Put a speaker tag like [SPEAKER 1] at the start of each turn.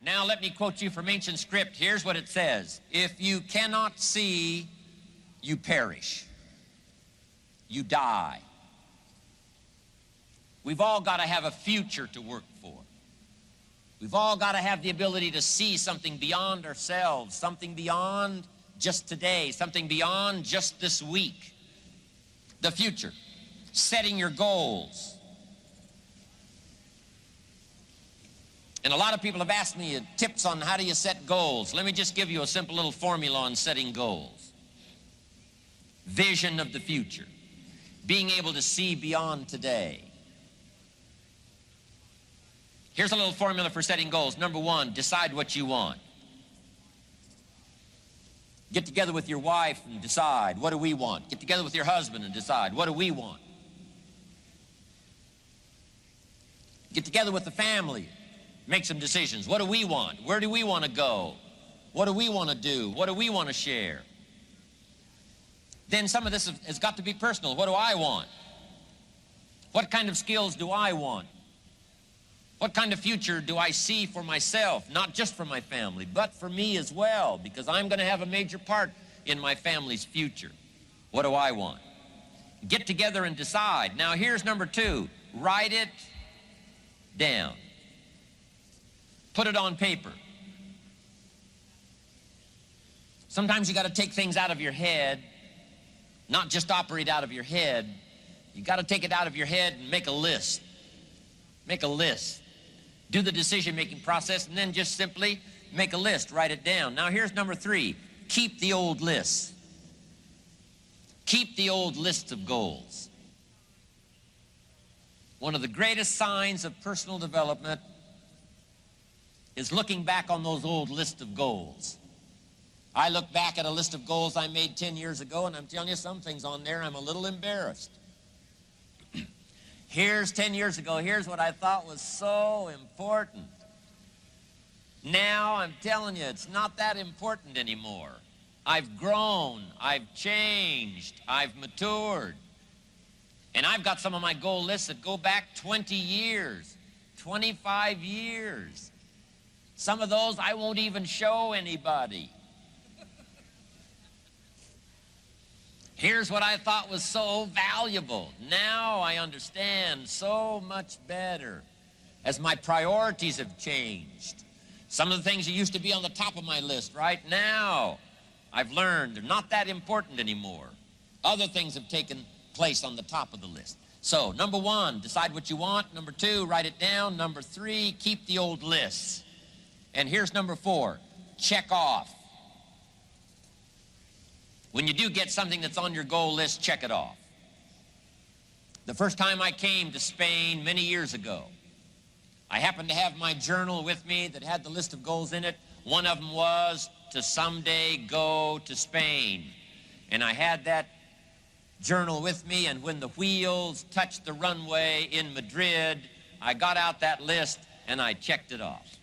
[SPEAKER 1] Now let me quote you from ancient script. Here's what it says. If you cannot see, you perish. You die. We've all got to have a future to work for. We've all got to have the ability to see something beyond ourselves, something beyond just today, something beyond just this week. The future, setting your goals. And a lot of people have asked me tips on how do you set goals. Let me just give you a simple little formula on setting goals. Vision of the future. Being able to see beyond today. Here's a little formula for setting goals. Number one, decide what you want. Get together with your wife and decide, what do we want? Get together with your husband and decide, what do we want? Get together with the family. Make some decisions. What do we want? Where do we want to go? What do we want to do? What do we want to share? Then some of this has got to be personal. What do I want? What kind of skills do I want? What kind of future do I see for myself? Not just for my family, but for me as well, because I'm going to have a major part in my family's future. What do I want? Get together and decide. Now here's number two. Write it down. Put it on paper. Sometimes you got to take things out of your head, not just operate out of your head. You got to take it out of your head and make a list. Make a list. Do the decision-making process and then just simply make a list. Write it down. Now here's number three. Keep the old lists. Keep the old lists of goals. One of the greatest signs of personal development is looking back on those old lists of goals. I look back at a list of goals I made 10 years ago, and I'm telling you, some things on there I'm a little embarrassed. Here's 10 years ago, here's what I thought was so important. Now I'm telling you, it's not that important anymore. I've grown, I've changed, I've matured. And I've got some of my goal lists that go back 20 years, 25 years. Some of those I won't even show anybody. Here's what I thought was so valuable. Now I understand so much better as my priorities have changed. Some of the things that used to be on the top of my list right now, I've learned they're not that important anymore. Other things have taken place on the top of the list. So, number one, decide what you want. Number two, write it down. Number three, keep the old lists. And here's number four, check off. When you do get something that's on your goal list, check it off. The first time I came to Spain many years ago, I happened to have my journal with me that had the list of goals in it. One of them was to someday go to Spain. And I had that journal with me, and when the wheels touched the runway in Madrid, I got out that list and I checked it off.